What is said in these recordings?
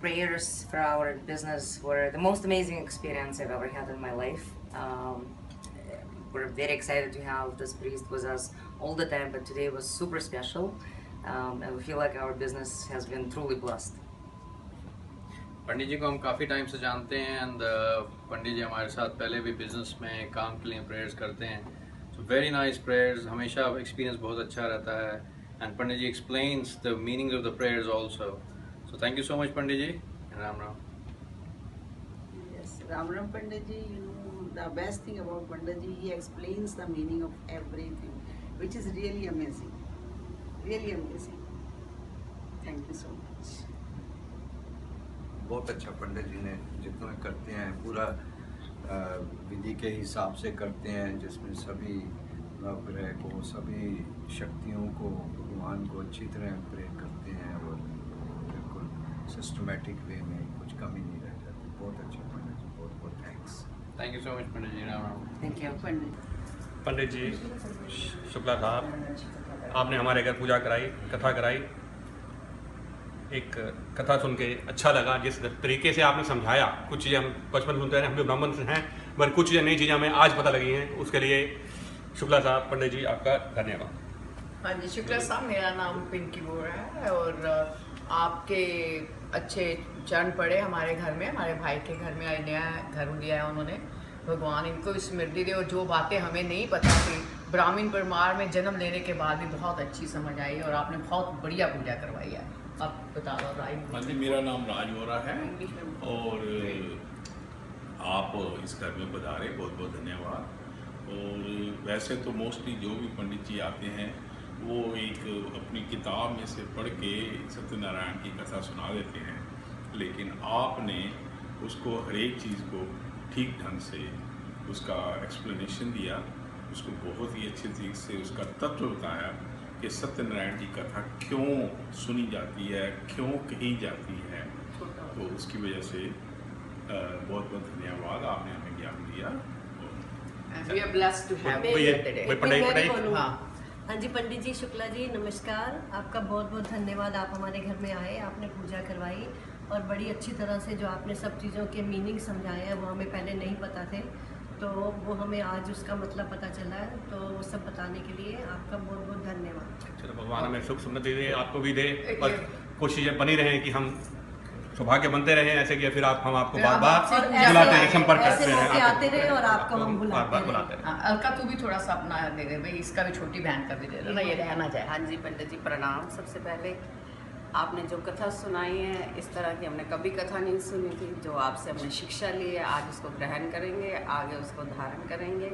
prayers for our business were the most amazing experience I've ever had in my life. We're very excited to have this priest with us all the time, but today was super special, and we feel like our business has been truly blessed. पंडित जी को हम काफ़ी time से जानते हैं and pandit जी हमारे साथ पहले भी बिजनेस में काम के लिए प्रेयर्स करते हैं. सो वेरी नाइस प्रेयर्स, हमेशा एक्सपीरियंस बहुत अच्छा रहता है and pandit ji explains the meaning of the prayers also. So thank you so much pandit ji. Ram Ram. Yes, Ram Ram Pandit ji, you know, the best thing about Pandit ji, he explains the meaning of everything, which is really amazing. Really amazing. Thank you so much. बहुत अच्छा पंडित जी ने जितना करते हैं पूरा विधि के हिसाब से करते हैं, जिसमें सभी नवग्रह को, सभी शक्तियों को, भगवान को अच्छी तरह प्रे करते हैं और बिल्कुल सिस्टमेटिक वे में कुछ कमी नहीं रह जाती. बहुत अच्छा पंडित जी, बहुत बहुत thanks. Thank you so much pandit ji. Ram Ram. Thank you. Pandit ji Shukla साहब, आपने हमारे घर पूजा कराई, कथा कराई. एक कथा सुन के अच्छा लगा. जिस तरीके से आपने समझाया, कुछ चीज़ें हम बचपन सुनते हैं, हम भी ब्राह्मण हैं, मगर कुछ चीज़ें, नई चीज़ें हमें आज पता लगी हैं. उसके लिए शुक्ला साहब, पंडित जी आपका धन्यवाद. हाँ जी, शुक्ला साहब, मेरा नाम पिंकी बोरा है और आपके अच्छे चरण पड़े हमारे घर में, हमारे भाई के घर में नया घर लिया है उन्होंने. भगवान इनको स्मृति दे और जो बातें हमें नहीं पता थी ब्राह्मण परिवार में जन्म लेने के बाद भी बहुत अच्छी समझ आई और आपने बहुत बढ़िया पूजा करवाई है. आप बता दो. हाँ जी, मेरा नाम राज बोरा है और आप इस घर में पधारे, बहुत बहुत धन्यवाद. और वैसे तो मोस्टली जो भी पंडित जी आते हैं वो एक अपनी किताब में से पढ़ के सत्यनारायण की कथा सुना देते हैं, लेकिन आपने उसको हर एक चीज़ को ठीक ढंग से उसका एक्सप्लेनेशन दिया, उसको बहुत ही अच्छे तरीके से उसका तत्व बताया कि सत्यनारायण की कथा क्यों सुनी जाती है, क्यों कही जाती है. तो उसकी वजह से बहुत बहुत धन्यवाद, आपने हमें ज्ञान दिया. We are blessed to have you here today. हाँ जी, पंडित जी शुक्ला जी नमस्कार. आपका बहुत बहुत धन्यवाद. आप हमारे घर में आए, आपने पूजा करवाई और बड़ी अच्छी तरह से जो आपने सब चीज़ों के मीनिंग समझाए हैं वो हमें पहले नहीं पता थे, तो वो हमें आज उसका मतलब पता चला है. तो वो सब बताने के लिए आपका बहुत बहुत धन्यवाद. चलो, भगवान हमें सुख समृद्धि दे, आपको भी दे और कुछ चीज़ें बनी रहें कि हम सौभाग्य बनते रहें ऐसे कि फिर हम आपको बार बार बुलाते हैं, संपर्क करते हैं, आते रहे और आपको हम बुलाते हैं. अलका तू भी थोड़ा सा अपना दे दे भाई, इसका भी छोटी बहन का भी दे दे ना, ये रहना चाहे. हाँ जी पंडित जी प्रणाम. सबसे पहले आपने जो कथा सुनाई है, इस तरह की हमने कभी कथा नहीं सुनी थी. जो आपसे हमने शिक्षा ली है, आज उसको ग्रहण करेंगे, आगे उसको धारण करेंगे.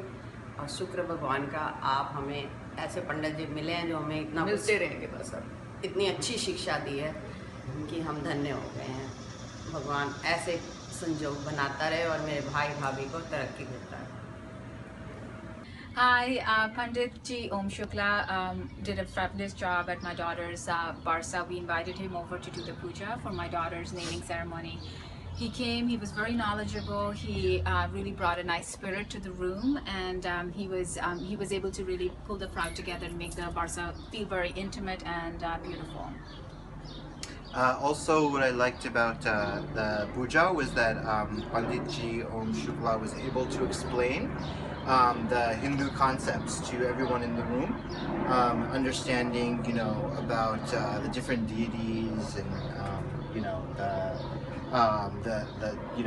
और शुक्र भगवान का आप हमें ऐसे पंडित जी मिले हैं जो हमें इतना मिलते रहेंगे बस. अब इतनी अच्छी शिक्षा दी है कि हम धन्य हो गए हैं. भगवान ऐसे संजोग बनाता रहे और मेरे भाई भाभी को तरक्की देता है. Hi, Pandit Ji Om Shukla did a fabulous job at my daughter's Barsa. We invited him over to do the puja for my daughter's naming ceremony. He came, he was very knowledgeable, he really brought a nice spirit to the room, and he was able to really pull the crowd together and make the Barsa feel very intimate and beautiful. Also, what I liked about the puja was that Pandit Ji Om Shukla was able to explain the Hindu concepts to everyone in the room, understanding, about the different deities and,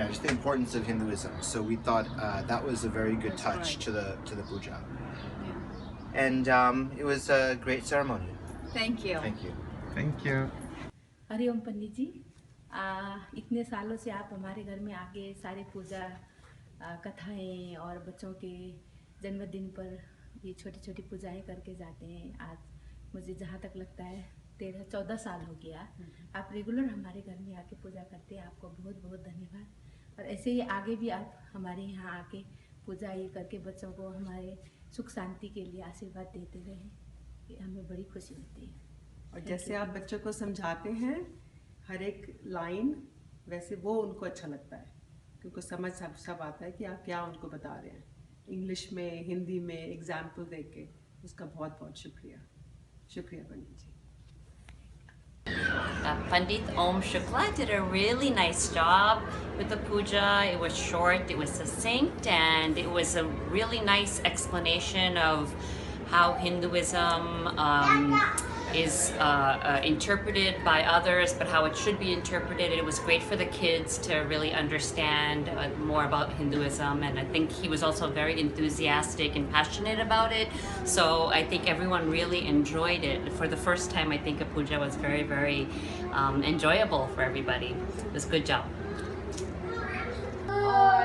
just the importance of Hinduism. So we thought that was a very good touch to the puja, and it was a great ceremony. Thank you. Thank you. Thank you. Hariom पंडित जी, इतने सालों से आप हमारे घर में आके सारे पूजा कथाएं और बच्चों के जन्मदिन पर ये छोटी छोटी पूजाएं करके जाते हैं. आज मुझे जहाँ तक लगता है 13-14 साल हो गया आप रेगुलर हमारे घर में आके पूजा करते हैं. आपको बहुत बहुत धन्यवाद. और ऐसे ही आगे भी आप हमारे यहाँ आके पूजा ये करके बच्चों को हमारे सुख शांति के लिए आशीर्वाद देते रहें. ये हमें बड़ी खुशी होती है. और जैसे आप बच्चों को समझाते हैं हर एक लाइन, वैसे वो उनको अच्छा लगता है क्योंकि समझ सब आता है कि आप क्या उनको बता रहे हैं. इंग्लिश में, हिंदी में एग्जाम्पल देके के उसका बहुत बहुत शुक्रिया. शुक्रिया पंडित जी. Pandit Om Shukla did a really nice job with the puja. It was short, it was succinct, and it was a really nice explanation of how Hinduism is interpreted by others, but how it should be interpreted. It was great for the kids to really understand more about Hinduism, and I think he was also very enthusiastic and passionate about it. So I think everyone really enjoyed it. For the first time, I think a puja was very, very enjoyable for everybody. It was a good job. और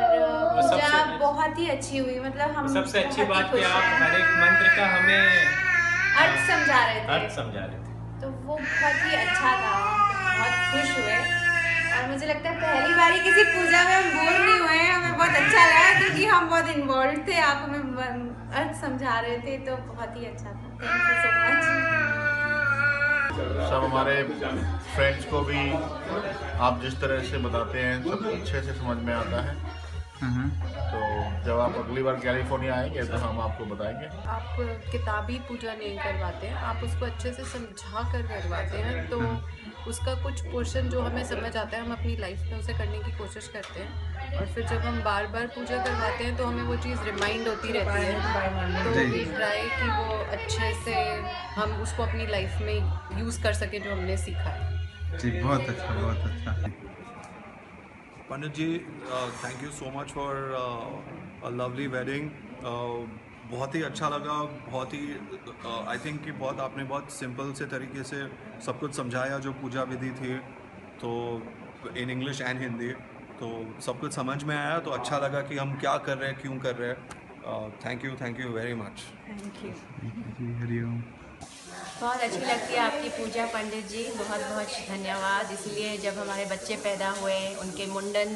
पूजा बहुत ही अच्छी हुई, मतलब हम सबसे अच्छी बात कि आप हर एक मंत्र का हमें अर्थ समझा रहे थे, तो वो बहुत ही अच्छा था, बहुत खुश हुए। और मुझे लगता है पहली बारी किसी पूजा में हम बोर नहीं हुए, हमें बहुत अच्छा लगा क्योंकि हम बहुत इन्वॉल्व थे, आप हमें अर्थ समझा रहे थे, तो बहुत ही अच्छा था। Thank you so much. सब हमारे फ्रेंड्स को भी आप जिस तरह से बताते हैं सब अच्छे से समझ में आता है। तो जब आप अगली बार कैलिफोर्निया आएंगे तो हम आपको बताएंगे। आप किताबी पूजा नहीं करवाते हैं, आप उसको अच्छे से समझा कर करवाते हैं, तो उसका कुछ पोर्शन जो हमें समझ आता है हम अपनी लाइफ में उसे करने की कोशिश करते हैं, और फिर जब हम बार बार पूजा करवाते हैं तो हमें वो चीज़ रिमाइंड होती रहती है। तो वी ट्राई कि वो अच्छे से हम उसको अपनी लाइफ में यूज़ कर सकें जो हमने सीखा है। जी बहुत अच्छा, बहुत अच्छा। Pandit ji, thank you so much for a lovely wedding. बहुत ही अच्छा लगा, बहुत ही आई थिंक कि आपने बहुत सिंपल से तरीके से सब कुछ समझाया जो पूजा विधि थी, तो इन इंग्लिश एंड हिंदी, तो सब कुछ समझ में आया, तो अच्छा लगा कि हम क्या कर रहे हैं, क्यों कर रहे हैं। Thank you very much. Thank you ji, हरिओम। बहुत अच्छी लगती है आपकी पूजा पंडित जी, बहुत बहुत धन्यवाद। इसलिए जब हमारे बच्चे पैदा हुए, उनके मुंडन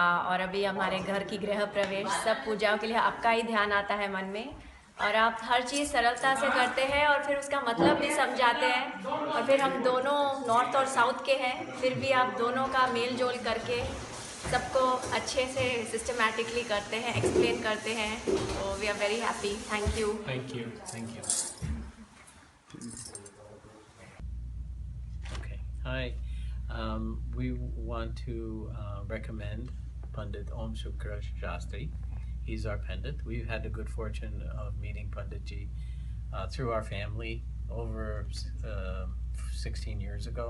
और अभी हमारे घर की गृह प्रवेश, सब पूजाओं के लिए आपका ही ध्यान आता है मन में, और आप हर चीज़ सरलता से करते हैं और फिर उसका मतलब भी समझाते हैं। और फिर हम दोनों नॉर्थ और साउथ के हैं, फिर भी आप दोनों का मेल जोल करके सबको अच्छे से सिस्टमैटिकली करते हैं, एक्सप्लेन करते हैं, तो we are very happy. Thank you. Thank you, thank you. Okay, hi. We want to recommend Pandit Om Shukla Shastri. He's our Pandit. We've had the good fortune of meeting Pandit Ji through our family over 16 years ago.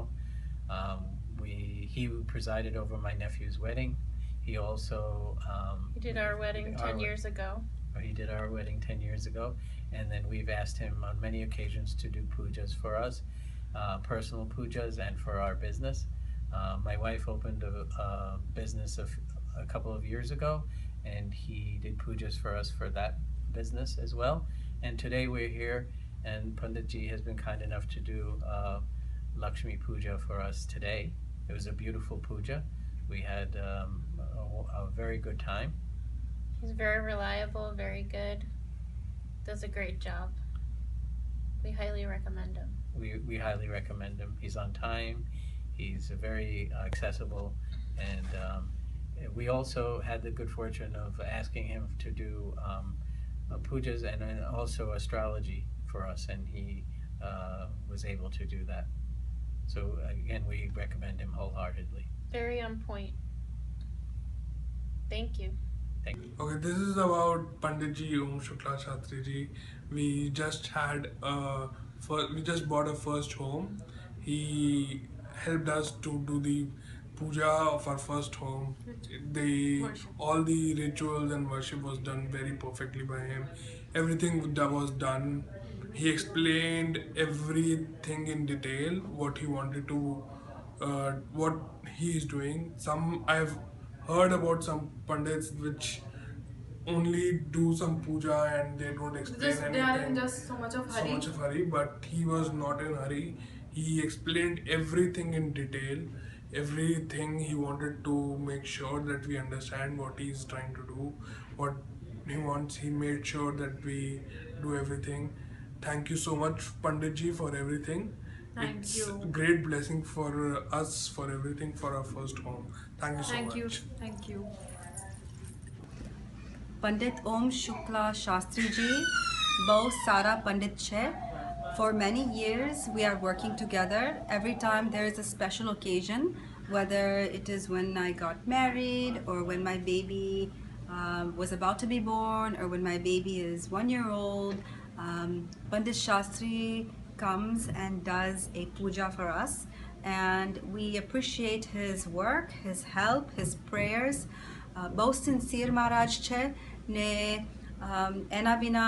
He presided over my nephew's wedding. He also He did our wedding 10 years ago. He did our wedding 10 years ago, and then we've asked him on many occasions to do pujas for us, personal pujas and for our business. My wife opened a business a couple of years ago, and he did pujas for us for that business as well. And today we're here, and Pandit Ji has been kind enough to do Lakshmi Puja for us today. It was a beautiful puja. We had a very good time. He's very reliable, very good, does a great job. We highly recommend him. We highly recommend him. He's on time. He's very accessible, and we also had the good fortune of asking him to do pujas and also astrology for us, and he was able to do that. So again, we recommend him wholeheartedly. Very on point. Thank you. Thank you. Okay, this is about Pandit Ji Om Shukla Shastri Ji. We just bought a first home. He helped us to do the puja of our first home. All the rituals and worship was done very perfectly by him. Everything that was done, he explained everything in detail, what he wanted to, what he is doing. I've heard about some pandits which only do some puja and they don't explain anything. They are in just so much of hurry. But he was not in hurry. He explained everything in detail, everything. He wanted to make sure that we understand what he's trying to do, what he wants. He made sure that we do everything. Thank you so much, Pandit Ji, for everything. It's a great blessing for us, for everything, for our first home. Thank you so much. Thank you. पंडित ओम शुक्ला शास्त्री जी बहुत सारा पंडित है For many years, we are working together. Every time there is a special occasion, whether it is when I got married or when my baby was about to be born or when my baby is 1 year old, Pandit Shastri comes and does a puja for us. And we appreciate his work, his help, his prayers. Bhau sincere Maharaj છે ને એના વિના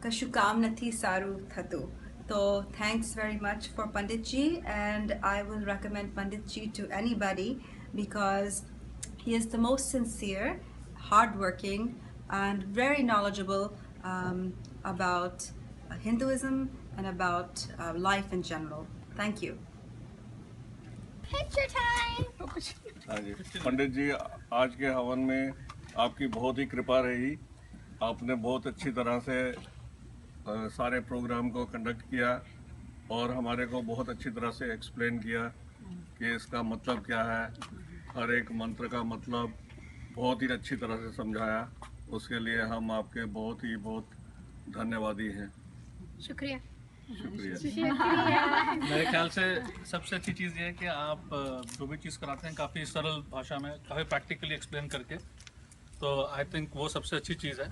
કશું કામ નથી સારું થતું. So thanks very much for Pandit Ji, and I will recommend Pandit Ji to anybody because he is the most sincere, hardworking, and very knowledgeable about Hinduism and about life in general. Thank you. Picture time. हाँ जी, पंडित जी आज के हवन में आपकी बहुत ही कृपा रही. आपने बहुत अच्छी तरह से सारे प्रोग्राम को कंडक्ट किया और हमारे को बहुत अच्छी तरह से एक्सप्लेन किया कि इसका मतलब क्या है. हर एक मंत्र का मतलब बहुत ही अच्छी तरह से समझाया. उसके लिए हम आपके बहुत धन्यवादी हैं. शुक्रिया. मेरे ख्याल से सबसे अच्छी चीज़ ये है कि आप जो भी चीज़ कराते हैं काफ़ी सरल भाषा में, काफ़ी प्रैक्टिकली एक्सप्लेन करके. तो आई थिंक वो सबसे अच्छी चीज़ है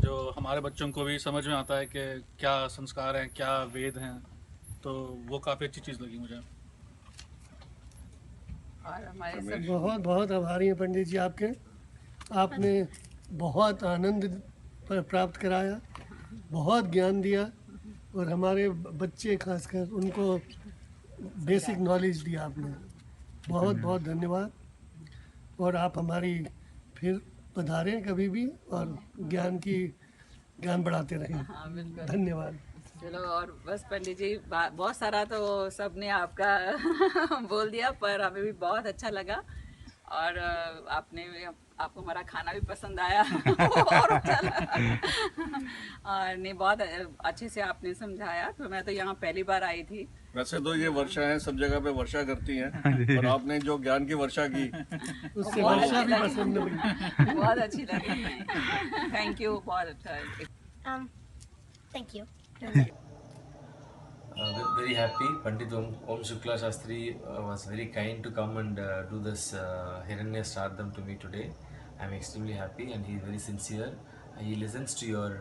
जो हमारे बच्चों को भी समझ में आता है कि क्या संस्कार हैं, क्या वेद हैं. तो वो काफ़ी अच्छी चीज़ लगी मुझे. और हमारे बहुत बहुत आभारी हैं पंडित जी आपके. आपने बहुत आनंद प्राप्त कराया, बहुत ज्ञान दिया और हमारे बच्चे खासकर उनको बेसिक नॉलेज दिया आपने. बहुत बहुत धन्यवाद. और आप हमारी फिर पधारें कभी भी और ज्ञान बढ़ाते रहें. धन्यवाद. चलो, और बस पंडित जी बहुत सारा तो सबने आपका बोल दिया, पर हमें भी बहुत अच्छा लगा और आपको हमारा खाना भी पसंद आया और अच्छा लगा. और नहीं, बहुत अच्छे से आपने समझाया. तो मैं तो यहाँ पहली बार आई थी. वैसे तो ये वर्षा है, सब जगह पे वर्षा करती हैं और आपने जो ज्ञान की वर्षा की उससे वर्षा भी पसंद हुई. बहुत अच्छी लगी. Thank you. बहुत अच्छा. Thank you. Very happy. Pandit Om Shukla Shastri was very kind to come and do this Hiranya Shraddham to me today. I'm extremely happy, and he is very sincere. He listens to your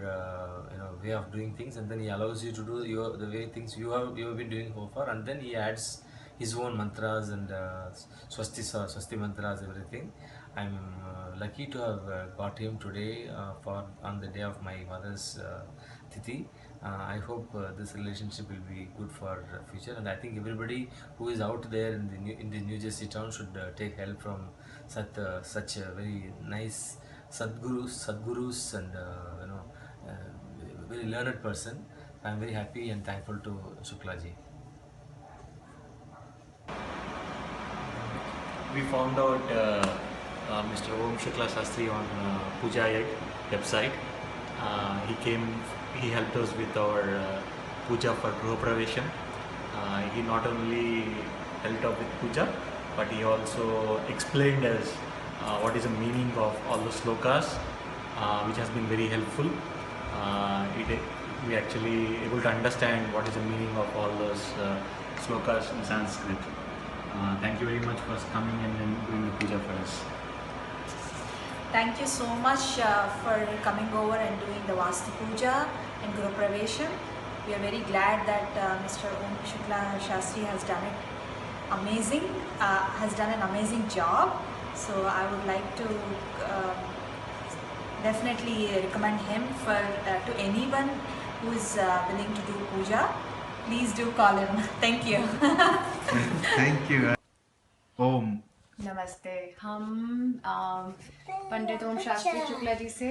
way of doing things, and then he allows you to do the way things you have been doing so far, and then he adds his own mantras and swasti mantras, everything. I'm lucky to have got him today on the day of my mother's Tithi. I hope this relationship will be good for future, and I think everybody who is out there in the New Jersey town should take help from such a very nice Sadgurus and very learned person. I am very happy and thankful to Shukla ji. We found out Mr. Om Shukla Shastri on Puja website. He helped us with our puja for Gruha Pravesham. He not only helped out with puja, but he also explained us what is the meaning of all the slokas, which has been very helpful. We actually able to understand what is the meaning of all those slokas in Sanskrit. Thank you very much for coming and doing the puja for us. Thank you so much for coming over and doing the Vastu Puja and Guru Pravesham. We are very glad that Mr. Om Shukla Shastri has done an amazing job. So I would like to definitely recommend him to anyone who is willing to do puja. Please do call him. Thank you. Thank you. Om. नमस्ते. हम पंडित ओम शास्त्री शुक्ला जी से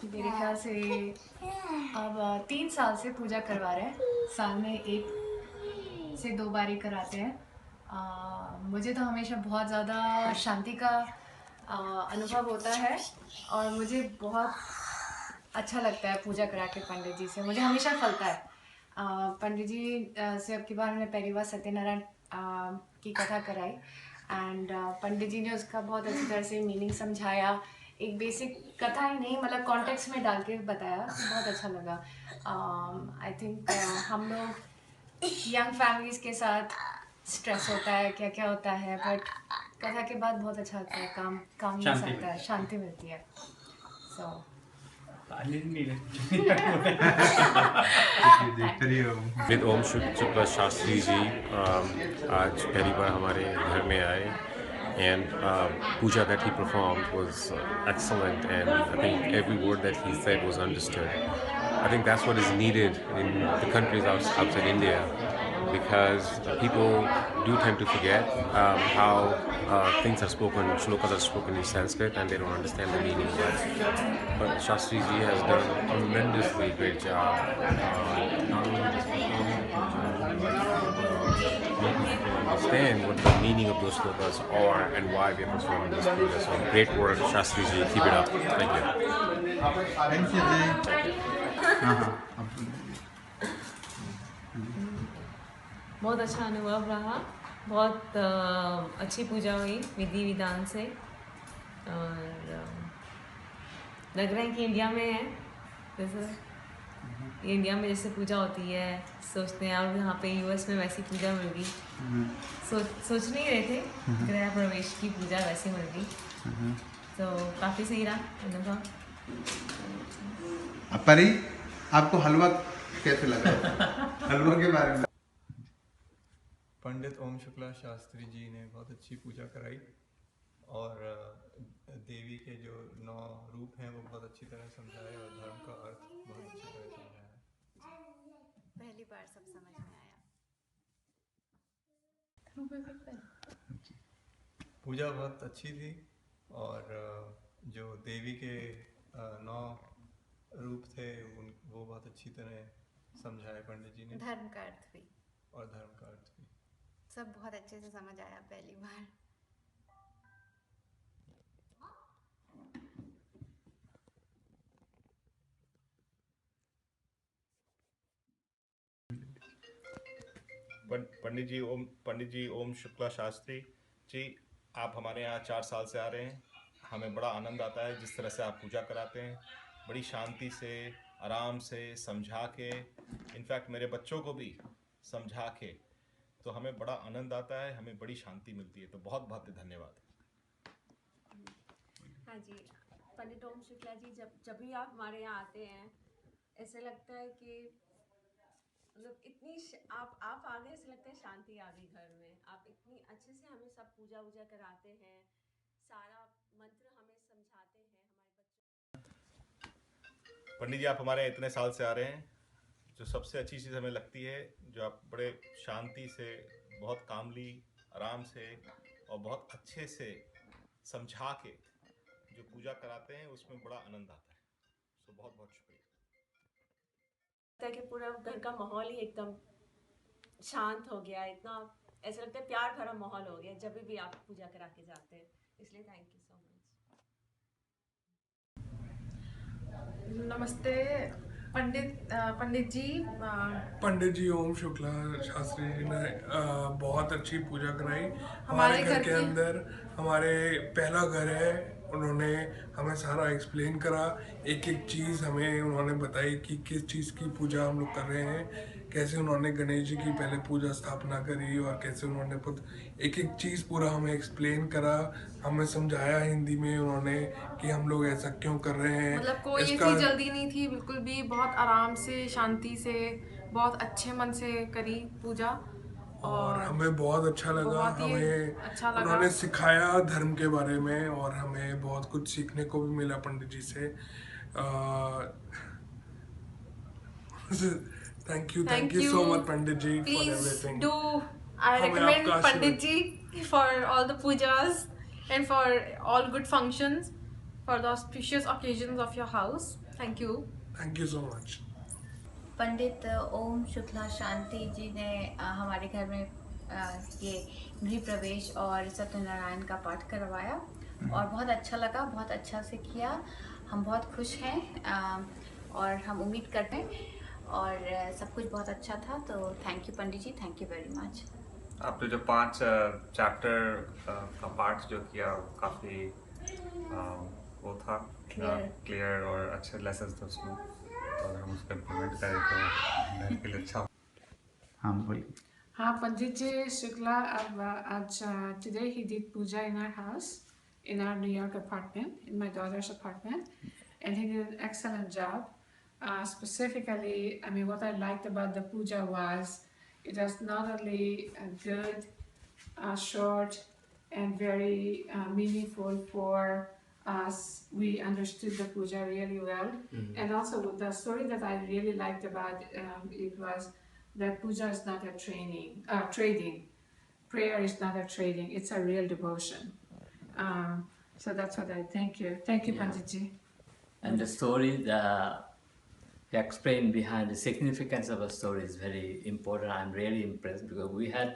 मेरे ख्याल से अब 3 साल से पूजा करवा रहे हैं. साल में 1 से 2 बार ही कराते हैं. मुझे तो हमेशा बहुत ज़्यादा शांति का अनुभव होता है और मुझे बहुत अच्छा लगता है पूजा करा के पंडित जी से. मुझे हमेशा फलता है. पंडित जी से अब की बार हमने पहली बार सत्यनारायण की कथा कराई एंड पंडित जी ने उसका बहुत अच्छी तरह से मीनिंग समझाया एक बेसिक कथा ही नहीं मतलब कॉन्टेक्स्ट में डाल के बताया, बहुत अच्छा लगा। आई थिंक हम लोग यंग फैमिलीज़ के साथ स्ट्रेस होता है, क्या क्या होता है, बट कथा के बाद बहुत अच्छा लगता है, काम मिल सकता है, शांति मिलती है। सो विद ओम शुक्ला शास्त्री जी आज पहली बार हमारे घर में आए, and puja that he performed was excellent, and I think every word that he said was understood. I think that's what is needed in the countries outside India, because people do tend to forget how things are spoken, shlokas are spoken in Sanskrit, and they don't understand the meaning. But Shastri ji has done a tremendously great job, not only just making people understand what the meaning of those shlokas are and why we are performing this puja. So great work, Shastri ji. Keep it up. Thank you. Thank you ji. बहुत अच्छा अनुभव रहा, बहुत अच्छी पूजा हुई विधि विधान से, और लग रहा है कि इंडिया में है जैसे इंडिया में जैसे पूजा होती है, सोचते हैं और यहाँ पे यूएस में वैसी पूजा मिल गई, सोच नहीं रहे थे गृह प्रवेश की पूजा वैसी मिल गई, तो काफ़ी सही रहा अनुभव। परी, आपको हलवा कैसे लगा? हलवा के बारे में। पंडित ओम शुक्ला शास्त्री जी ने बहुत अच्छी पूजा कराई, और देवी के जो 9 रूप हैं वो बहुत अच्छी तरह समझाए, और धर्म का अर्थ बहुत अच्छी तरह समझाया। पहली बार सब समझ में आया। पूजा बहुत अच्छी थी, और जो देवी के 9 रूप थे वो बहुत अच्छी तरह समझाए पंडित जी ने। धर्म का अर्थ भी, और धर्म का अर्थ भी सब बहुत अच्छे से समझ आया पहली बार। पंडित जी ओम शुक्ला शास्त्री जी, आप हमारे यहाँ 4 साल से आ रहे हैं। हमें बड़ा आनंद आता है जिस तरह से आप पूजा कराते हैं, बड़ी शांति से, आराम से समझा के, इनफैक्ट मेरे बच्चों को भी समझा के, तो हमें बड़ा आनंद आता है, हमें बड़ी शांति मिलती है। तो बहुत बहुत धन्यवाद। हाँ जी, पंडित ओम शुक्ला जी, जब भी आप हमारे यहाँ आते हैं ऐसे लगता है कि मतलब इतनी आप आ गए, ऐसे लगता है शांति आ गई घर में। आप इतनी अच्छे से हमें सब पूजा वूजा कराते हैं, सारा मंत्र हमें समझाते हैं हमारे बच्चों। पंडित जी, आप हमारे इतने साल से आ रहे हैं, जो सबसे अच्छी चीज़ हमें लगती है, जो आप बड़े शांति से, बहुत कामली, आराम से और बहुत अच्छे से समझा के जो पूजा कराते हैं, उसमें बड़ा आनंद आता है। सो बहुत बहुत शुक्रिया। कि पूरा घर का माहौल ही एकदम शांत हो गया, इतना ऐसा लगता है प्यार भरा माहौल हो गया जब भी आप पूजा करा के जाते हैं, इसलिए थैंक यू सो मच। नमस्ते पंडित जी ओम शुक्ला शास्त्री जी ने बहुत अच्छी पूजा कराई हमारे घर के अंदर। हमारे पहला घर है, उन्होंने हमें सारा एक्सप्लेन करा, एक एक चीज़ हमें उन्होंने बताई कि किस चीज़ की पूजा हम लोग कर रहे हैं, कैसे उन्होंने गणेश जी की पहले पूजा स्थापना करी और कैसे उन्होंने खुद एक एक चीज़ पूरा हमें एक्सप्लेन करा, हमें समझाया हिंदी में उन्होंने कि हम लोग ऐसा क्यों कर रहे हैं। मतलब कोई ऐसी जल्दी नहीं थी, बिल्कुल भी बहुत आराम से, शांति से, बहुत अच्छे मन से करी पूजा, और हमें बहुत अच्छा लगा। हमें अच्छा लगा। उन्होंने सिखाया धर्म के बारे में, और हमें बहुत कुछ सीखने को भी मिला पंडित जी से। Thank you so much pandit ji for everything. I recommend Pandit ji for all the pujas and for all good functions, for the auspicious occasions of your house. Thank you. Thank you so much. पंडित ओम शुक्ला शांति जी ने हमारे घर में ये गृह प्रवेश और सत्यनारायण का पाठ करवाया, और बहुत अच्छा लगा, बहुत अच्छा से किया। हम बहुत खुश हैं और हम उम्मीद करते हैं, और सब कुछ बहुत अच्छा था। तो thank you Pandit ji, thank you very much. आपने जो 5 चैप्टर का पाठ जो किया काफ़ी वो था क्लियर और अच्छे लेसन थे उसमें, तो अगर हम उसको इम्प्लीमेंट करें तो घर के लिए अच्छा। हाँ बोलिए। हाँ, Pandit Ji Shukla, today he did puja in our house, in our New York apartment, in my daughter's apartment, and he did an excellent job. Specifically, I mean, what I liked about the puja was it was not only good, short, and very meaningful for us. We understood the puja really well, and also the story that I really liked about it was that puja is not a trading. Prayer is not a trading. It's a real devotion. So that's what I thank you. Thank you, Pandit Ji. And the story, the explained behind the significance of the story is very important. I'm really impressed because we had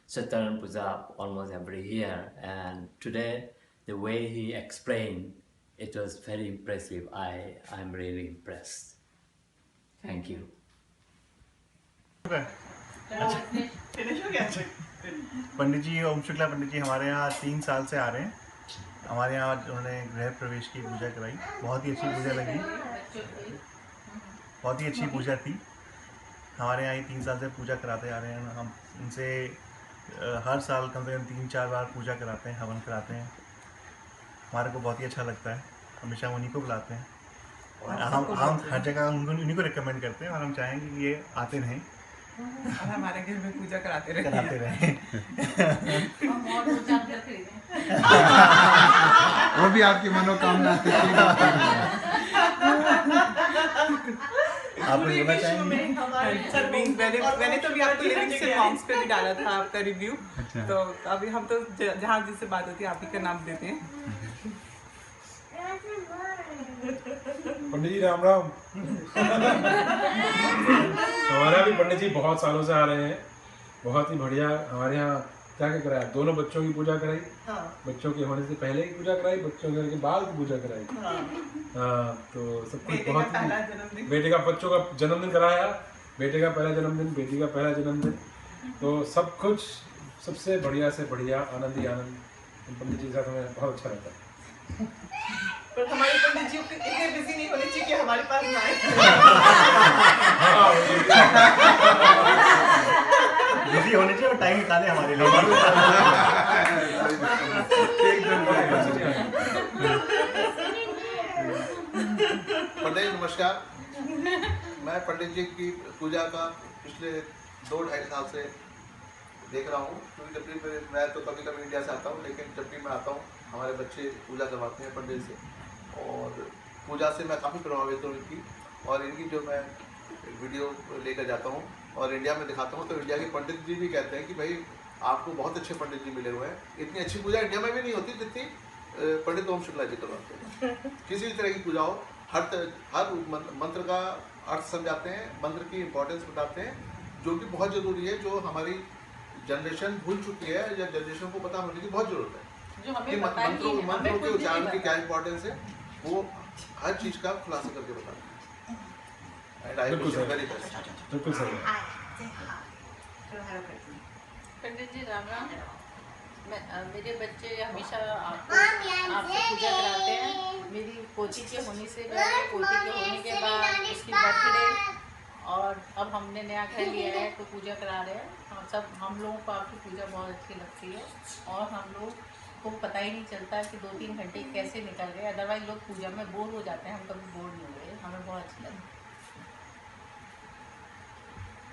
Satyanan Puja almost every year, and today the way he explained it was very impressive. I'm really impressed. Thank you. Pandit जी ओम शुक्ला पंडित जी हमारे यहाँ 3 साल से आ रहे हैं। हमारे यहाँ उन्होंने गृह प्रवेश की पूजा कराई, बहुत ही अच्छी पूजा लगी, बहुत ही अच्छी पूजा थी। हमारे यहाँ 3 साल से पूजा कराते आ रहे हैं। हम उनसे हर साल कम से कम 3-4 बार पूजा कराते हैं, हवन कराते हैं। हमारे को बहुत ही अच्छा लगता है, हमेशा उन्हीं को बुलाते हैं और हम हर जगह उन्हीं को रिकमेंड करते हैं और हम चाहेंगे कि ये आते रहें और हमारे घर में पूजा कराते रहें। वो भी आपकी मनोकामना आप बोलना चाहेंगे? मैंने तो अभी आपको लिविंग से मॉम्स पे भी डाला था आपका रिव्यू, तो अभी हम तो जहाँ जिससे बात होती है आप ही का नाम देते हैं। पंडित जी राम राम। हमारा भी पंडित जी बहुत सालों से आ रहे हैं, बहुत ही बढ़िया। हमारे यहाँ क्या क्या कराया, दोनों बच्चों की पूजा कराई, बच्चों के होने से पहले की पूजा कराई, बच्चों के बाद की पूजा कराई। हाँ, तो सब कुछ बहुत, बेटे का बच्चों का जन्मदिन कराया, बेटे का पहला जन्मदिन, बेटी का पहला जन्मदिन, तो सब कुछ सबसे बढ़िया से बढ़िया, आनंद ही आनंद। पंडित जी के साथ हमें बहुत अच्छा लगता है। पर हमारे पंडित जी इतने बिजी नहीं होने चाहिए कि हमारे पास ना आए। बिजी होने चाहिए और टाइम निकाले हमारे लिए। पंडित जी नमस्कार। मैं पंडित जी की पूजा का पिछले 2-2.5 साल से देख रहा हूँ, क्योंकि जब भी मैं तो कभी कभी इंडिया से आता हूँ, लेकिन जब भी मैं आता हूँ हमारे बच्चे पूजा करवाते हैं पंडित से, और पूजा से मैं काफ़ी प्रभावित हूँ इनकी। और इनकी जो मैं वीडियो लेकर जाता हूँ और इंडिया में दिखाता हूँ, तो इंडिया के पंडित जी भी कहते हैं कि भाई आपको बहुत अच्छे पंडित जी मिले हुए हैं। इतनी अच्छी पूजा इंडिया में भी नहीं होती जितनी पंडित ओम शुक्ला जी करवाते हैं। किसी भी तरह की पूजा हो, हर मंत्र का अर्थ समझाते हैं, मंत्र की इम्पोर्टेंस बताते हैं, जो कि बहुत ज़रूरी है, जो हमारी जनरेशन भूल चुकी है या जनरेशन को पता होने की बहुत ज़रूरत है कि मंत्रों के उच्चारण की क्या इम्पोर्टेंस है, वो हर चीज़ का खुलासा करके बताते हैं। बिल्कुल सही। पंडित जी राम राम। मेरे बच्चे हमेशा आपसे पूजा कराते हैं। मेरी पोती के होने से पहले, पोती के होने के बाद, उसकी बर्थडे, और अब हमने नया घर लिया है तो पूजा करा रहे हैं। हम लोगों को आपकी पूजा बहुत अच्छी लगती है और हम लोग को पता ही नहीं चलता कि 2-3 घंटे कैसे निकल गए। अदरवाइज लोग पूजा में बोर हो जाते हैं, हम कभी बोर नहीं हुए, हमें बहुत अच्छा लगा।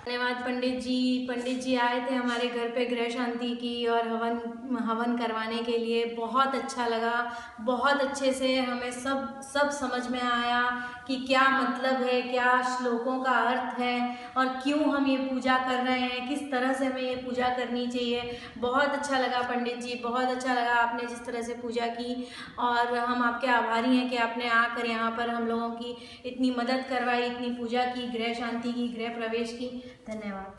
धन्यवाद पंडित जी आए थे हमारे घर पे गृह शांति की और हवन करवाने के लिए। बहुत अच्छा लगा, बहुत अच्छे से हमें सब समझ में आया कि क्या मतलब है, क्या श्लोकों का अर्थ है और क्यों हम ये पूजा कर रहे हैं, किस तरह से हमें ये पूजा करनी चाहिए। बहुत अच्छा लगा पंडित जी, बहुत अच्छा लगा आपने जिस तरह से पूजा की, और हम आपके आभारी हैं कि आपने आकर यहाँ पर हम लोगों की इतनी मदद करवाई, इतनी पूजा की, गृह शांति की, गृह प्रवेश की। धन्यवाद।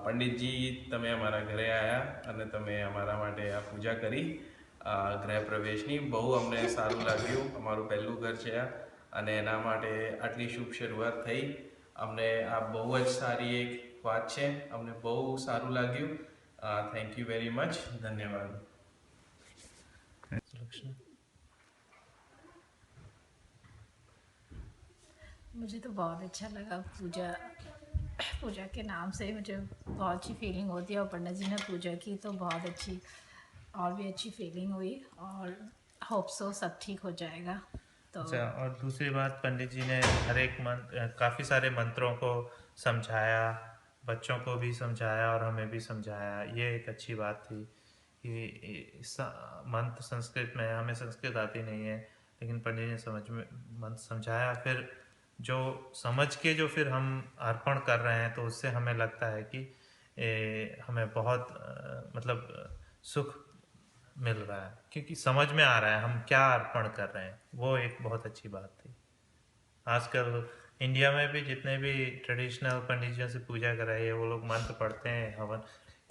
પંડિતજી તમે અમારા ઘરે આવ્યા અને તમે અમારા માટે આ પૂજા કરી ગૃહ પ્રવેશની, બહુ અમને સારું લાગ્યું। અમારું પહેલું ઘર છે આ, અને એના માટે આટલી શુભ શરૂઆત થઈ। અમને આ બહુ જ સારી એક વાત છે, અમને બહુ સારું લાગ્યું। થેન્ક યુ વેરી મચ, ધન્યવાદ। मुझे तो बहुत अच्छा लगा पूजा के नाम से मुझे बहुत अच्छी फीलिंग होती है और पंडित जी ने पूजा की तो बहुत अच्छी और भी अच्छी फीलिंग हुई और होप सो सब ठीक हो जाएगा। तो अच्छा, और दूसरी बात पंडित जी ने हर एक काफ़ी सारे मंत्रों को समझाया, बच्चों को भी समझाया और हमें भी समझाया। ये एक अच्छी बात थी कि मंत्र संस्कृत में, हमें संस्कृत आती नहीं है, लेकिन पंडित जी ने मंत्र समझाया। फिर जो समझ के जो फिर हम अर्पण कर रहे हैं तो उससे हमें लगता है कि हमें बहुत मतलब सुख मिल रहा है, क्योंकि समझ में आ रहा है हम क्या अर्पण कर रहे हैं। वो एक बहुत अच्छी बात थी। आजकल इंडिया में भी जितने भी ट्रेडिशनल पंडितों से पूजा कराई है वो लोग मंत्र पढ़ते हैं, हवन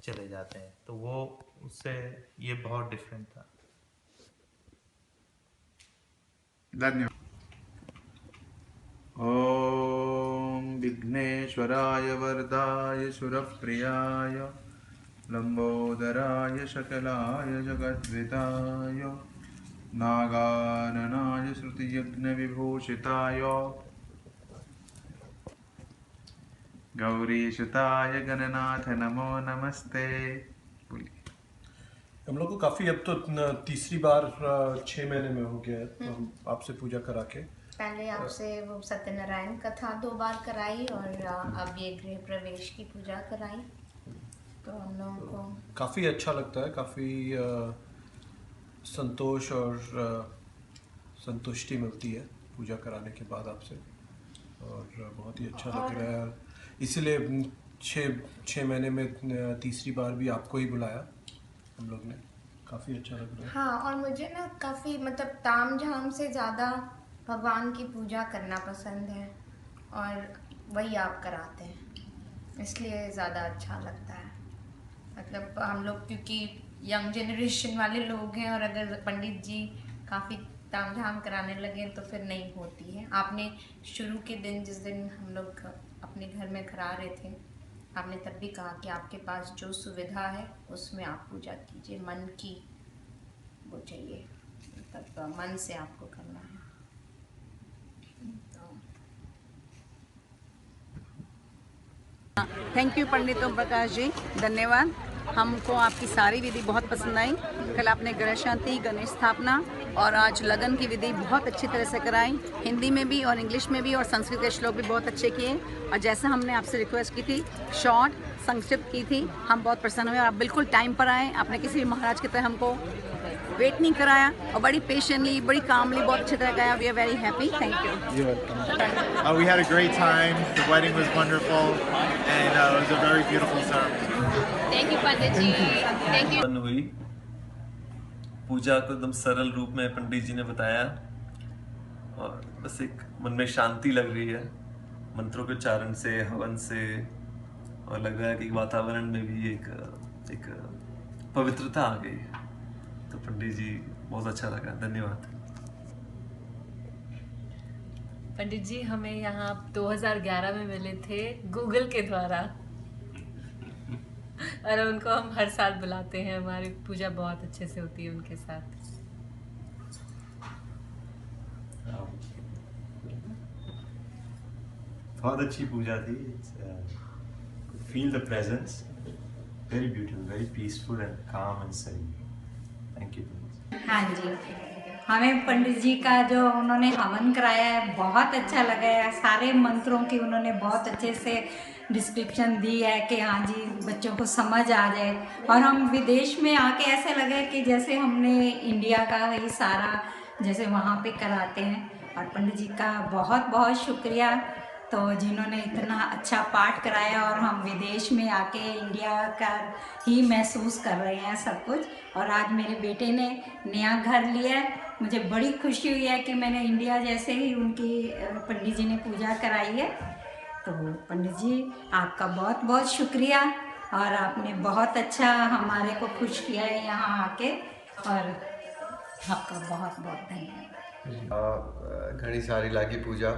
चले जाते हैं, तो वो उससे ये बहुत डिफरेंट था। धन्यवाद। ओम विघ्नेश्वराय वरदाय सुरप्रियाय लंबोदराय शकलाय जगद्विताय नागाननाय श्रुतियज्ञ विभूषिताय गौरीसुताय गणनाथ नमो नमस्ते। हम लोग को काफ़ी अब तो तीसरी बार 6 महीने में हो गया है तो हम आपसे पूजा करा के पहले आपसे वो सत्यनारायण कथा 2 बार कराई और अब ये गृह प्रवेश की पूजा कराई, तो हम लोगों को काफ़ी अच्छा लगता है, काफ़ी संतोष और संतुष्टि मिलती है पूजा कराने के बाद आपसे, और बहुत ही अच्छा लग रहा है। इसीलिए 6 महीने में तीसरी बार भी आपको ही बुलाया हम लोग ने, काफ़ी अच्छा लग रहा है। हाँ, और मुझे ना काफ़ी मतलब ताम झाम से ज़्यादा भगवान की पूजा करना पसंद है और वही आप कराते हैं, इसलिए ज़्यादा अच्छा लगता है। मतलब हम लोग क्योंकि यंग जनरेशन वाले लोग हैं और अगर पंडित जी काफ़ी ताम झाम कराने लगे तो फिर नहीं होती है। आपने शुरू के दिन जिस दिन हम लोग अपने घर में करा रहे थे, आपने तब भी कहा कि आपके पास जो सुविधा है उसमें आप पूजा कीजिए, मन की वो चाहिए, मतलब मन से आपको करना है। थैंक यू पंडित ओम प्रकाश जी, धन्यवाद। हमको आपकी सारी विधि बहुत पसंद आई। कल आपने ग्रह शांति, गणेश स्थापना और आज लगन की विधि बहुत अच्छी तरह से कराई, हिंदी में भी और इंग्लिश में भी, और संस्कृत के श्लोक भी बहुत अच्छे किए। और जैसा हमने आपसे रिक्वेस्ट की थी, शॉर्ट संस्कृत की थी, हम बहुत प्रसन्न हुए। आप बिल्कुल टाइम पर आए, आपने किसी भी महाराज की तरह हमको वेट नहीं कराया और बड़ी पेशेंटली, बड़ी कामली, बहुत अच्छी तरह गया। We are very happy, thank you. We had a great time. The wedding was wonderful, and it was a very beautiful ceremony. Thank you pandit ji, thank you. हुई पूजा को एकदम सरल रूप में पंडित जी ने बताया और बस एक मन में शांति लग रही है मंत्रों के उच्चारण से, हवन से, और लग रहा है कि वातावरण में भी एक पवित्रता आ गई है। तो पंडित जी बहुत अच्छा लगा, धन्यवाद। पंडित जी हमें यहाँ 2011 में मिले थे गूगल के द्वारा और उनको हम हर साल बुलाते हैं, हमारी पूजा बहुत अच्छे से होती है उनके साथ। बहुत अच्छी पूजा थी। Feel the presence, very beautiful, very peaceful and calm and serene. Thank you. हाँ जी, हमें पंडित जी का जो उन्होंने हवन कराया है बहुत अच्छा लगा है। सारे मंत्रों की उन्होंने बहुत अच्छे से डिस्क्रिप्शन दी है कि हाँ जी बच्चों को समझ आ जाए, और हम विदेश में आके ऐसे लगे कि जैसे हमने इंडिया का ही सारा जैसे वहाँ पे कराते हैं। और पंडित जी का बहुत बहुत शुक्रिया, तो जिन्होंने इतना अच्छा पाठ कराया और हम विदेश में आके इंडिया का ही महसूस कर रहे हैं सब कुछ। और आज मेरे बेटे ने नया घर लिया है, मुझे बड़ी खुशी हुई है कि मैंने इंडिया जैसे ही उनकी पंडित जी ने पूजा कराई है। तो पंडित जी आपका बहुत बहुत शुक्रिया, और आपने बहुत अच्छा हमारे को खुश किया है यहाँ आके, और आपका बहुत बहुत धन्यवाद। घणी सारी लागी पूजा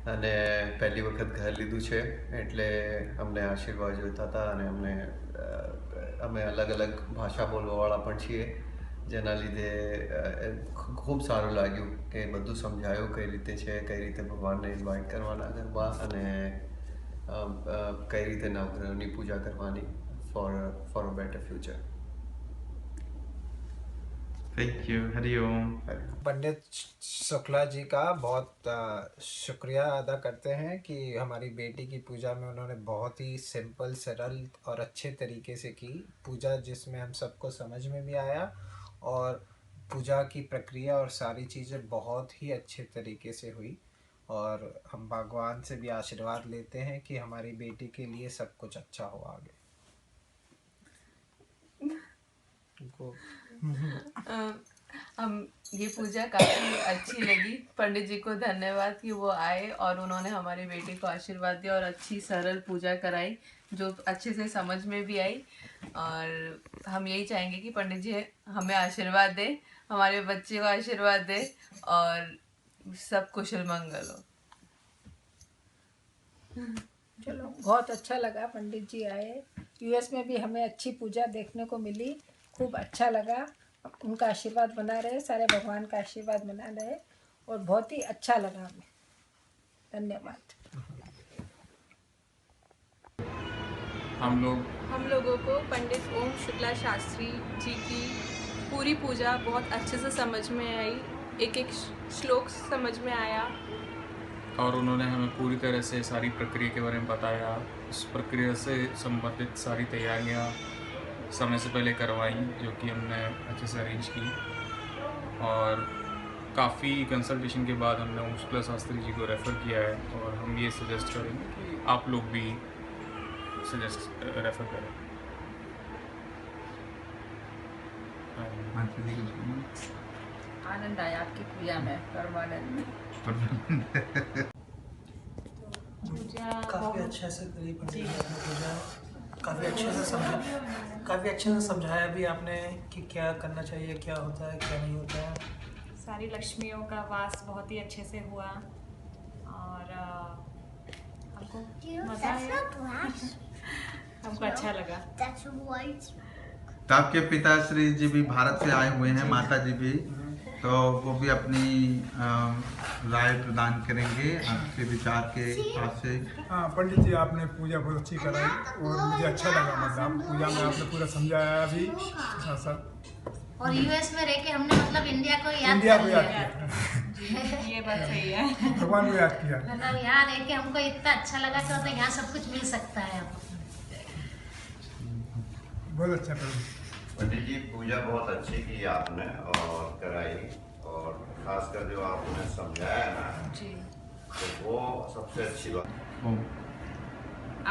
અને પહેલી વખત ઘર લીધું છે એટલે અમને આશીર્વાદ જોઈતા હતા, અને અમે અલગ અલગ ભાષા બોલવાવાળા પણ છીએ, જેના લીધે ખૂબ સારું લાગ્યું કે બધું સમજાયું કઈ રીતે છે, કઈ રીતે ભગવાનને ઇન્વાઇટ કરવાના ગરબા અને કઈ રીતે નવગ્રહની પૂજા કરવાની for a better future. Thank you. हरिओम. पंडित शुक्ला जी का बहुत शुक्रिया अदा करते हैं कि हमारी बेटी की पूजा में उन्होंने बहुत ही सिंपल, सरल और अच्छे तरीके से की पूजा, जिसमें हम सबको समझ में भी आया और पूजा की प्रक्रिया और सारी चीज़ें बहुत ही अच्छे तरीके से हुई. और हम भगवान से भी आशीर्वाद लेते हैं कि हमारी बेटी के लिए सब कुछ अच्छा हो आगे. हम ये पूजा काफ़ी अच्छी लगी. पंडित जी को धन्यवाद कि वो आए और उन्होंने हमारी बेटी को आशीर्वाद दिया और अच्छी सरल पूजा कराई जो अच्छे से समझ में भी आई. और हम यही चाहेंगे कि पंडित जी हमें आशीर्वाद दे, हमारे बच्चे को आशीर्वाद दे और सब कुशल मंगल हो. चलो, बहुत अच्छा लगा पंडित जी आए. यूएस में भी हमें अच्छी पूजा देखने को मिली, खूब अच्छा लगा. उनका आशीर्वाद बना रहे, सारे भगवान का आशीर्वाद बना रहे और बहुत ही अच्छा लगा हमें. धन्यवाद. हम लोगों को पंडित ओम शुक्ला शास्त्री जी की पूरी पूजा बहुत अच्छे से समझ में आई. एक एक श्लोक समझ में आया और उन्होंने हमें पूरी तरह से सारी प्रक्रिया के बारे में बताया. उस प्रक्रिया से संबंधित सारी तैयारियां समय से पहले करवाई जो कि हमने अच्छे से अरेंज की. और काफ़ी कंसल्टेशन के बाद हमने ओम शुक्ला शास्त्री जी को रेफ़र किया है और हम ये सजेस्ट करेंगे कि आप लोग भी रेफ़र करें. आनंद आया आपकी पूजा में, परमानंद में. काफ़ी अच्छे से करी पंडित जी ने पूजा. काफ़ी अच्छे से समझाया भी आपने कि क्या करना चाहिए, क्या होता है, क्या नहीं होता है. सारी लक्ष्मियों का वास बहुत ही अच्छे से हुआ और हमको मज़ा आया. हमको अच्छा लगा. तो आपके पिताश्री जी भी भारत से आए हुए हैं, माता जी भी, तो वो भी अपनी राय प्रदान करेंगे आपके विचार के हिसाब से. हाँ पंडित जी, आपने पूजा बहुत अच्छी कराई और मुझे अच्छा लगा. मतलब पूजा में आपने पूरा समझाया भी साथ साथ. और यूएस में रह के हमने मतलब इंडिया को याद किया. ये बात सही है. भगवान को याद किया. मतलब यहाँ रह के हमको इतना अच्छा लगा कि मतलब यहाँ सब कुछ मिल सकता है. बहुत अच्छा करो पंडित जी. पूजा बहुत अच्छी की आपने और कराई और खासकर जो आपने समझाया ना जी, तो वो सबसे अच्छी बात.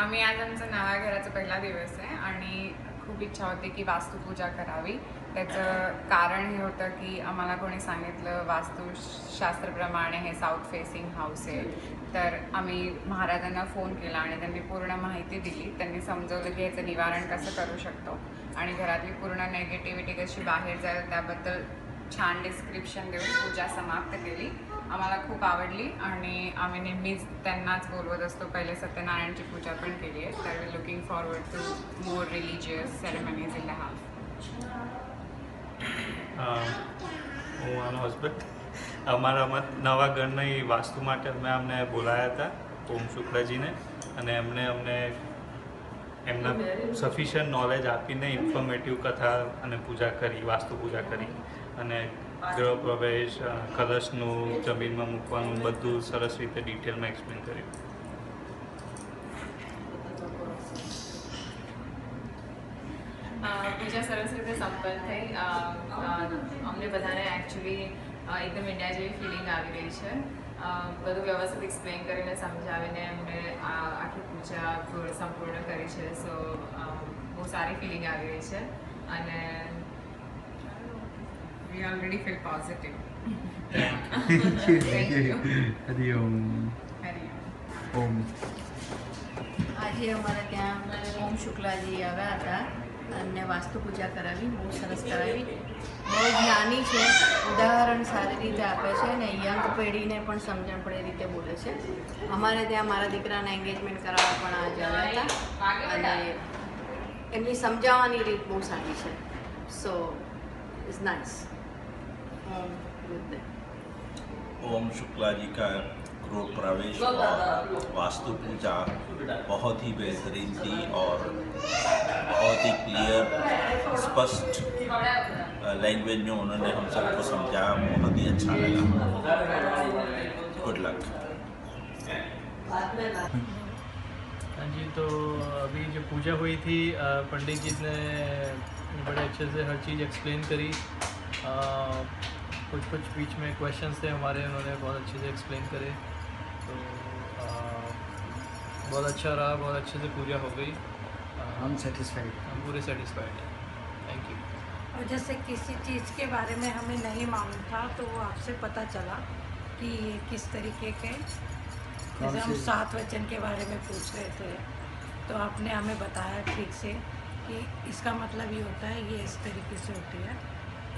आम्ही आज आमचा नव्या घराचा पहिला दिवस आहे आणि खूप इच्छा होती की वास्तुपूजा करावी. त्याचं कारण हे होतं की आम्हाला कोणी सांगितलं वास्तुशास्त्रप्रमाणे हे साऊथ फेसिंग हाऊस आहे. तर आम्ही महाराजांना फोन केला आणि त्यांनी पूर्ण माहिती दिली. त्यांनी समजवलं की याचं निवारण कसं करू शकतो आणि घरातली पूर्ण नेगेटिव्हिटी कशी बाहेर जाईल त्याबद्दल छान डिस्क्रिप्शन देऊन पूजा समाप्त केली. आम्हाला खूप आवडली आणि आम्ही नेहमीच त्यांनाच बोलवत असतो. पहिले सत्यनारायणची पूजा पण केली आहे. तर we looking forward to more religious ceremonies in the house. હું આનો હસબન્ડ. અમારા નવા ઘરની વાસ્તુ માટે અમે અમને બોલાયા હતા ઓમ શુક્લાજીને અને એમણે અમને એમના સફિશિયન્ટ નોલેજ આપીને ઇન્ફોર્મેટિવ કથા અને પૂજા કરી, વાસ્તુ પૂજા કરી અને ગૃહ પ્રવેશ, કલશનું જમીનમાં મૂકવાનું બધું સરસ રીતે ડિટેલમાં એક્સપ્લેન કર્યું. પૂજા સરસ રીતે સંપન્ન થઈ. અમને બધાને એકચ્યુઅલી એકદમ ઇન્ડિયા જેવી ફિલિંગ આવી રહી છે. બધું વ્યવસ્થિત એક્સપ્લેન કરીને સમજાવીને એમને આખી પૂજા સંપૂર્ણ કરી છે. સો બહુ સારી ફિલિંગ આવી રહી છે અને વી ઓલરેડી ફીલ પોઝિટિવ. હરિઓમ. ઓમ. આજે અમારા ત્યાં ઓમ શુક્લાજી આવ્યા હતા અને વાસ્તુ પૂજા કરાવી, બહુ સરસ કરાવી. બહુ જ્ઞાની છે, ઉદાહરણ સારી રીતે આપે છે અને યંગ પેઢીને પણ સમજણ પડે એ રીતે બોલે છે. અમારે ત્યાં મારા દીકરાના એન્ગેજમેન્ટ કરાવવા પણ આજે આવ્યા હતા અને એમની સમજાવવાની રીત બહુ સારી છે. સો is nice. ओम शुक्ला जी का गृह प्रवेश और वास्तु पूजा बहुत ही बेहतरीन थी और बहुत ही क्लियर स्पष्ट लैंग्वेज में उन्होंने हम सबको समझाया, बहुत ही अच्छा लगा। Good luck. हाँ जी, तो अभी जो पूजा हुई थी पंडित जी ने बड़े अच्छे से हर चीज़ एक्सप्लेन करी। कुछ बीच में क्वेश्चंस थे हमारे, उन्होंने बहुत अच्छे से एक्सप्लेन करे, तो बहुत अच्छा रहा, बहुत अच्छे से पूजा हो गई। हम सेटिस्फाइड, हम पूरे सेटिस्फाइड हैं। Thank you. और जैसे किसी चीज़ के बारे में हमें नहीं मालूम था तो वो आपसे पता चला कि ये किस तरीके के, जैसे हम 7 वचन के बारे में पूछ रहे थे तो आपने हमें बताया ठीक से कि इसका मतलब ये होता है, ये इस तरीके से होती है,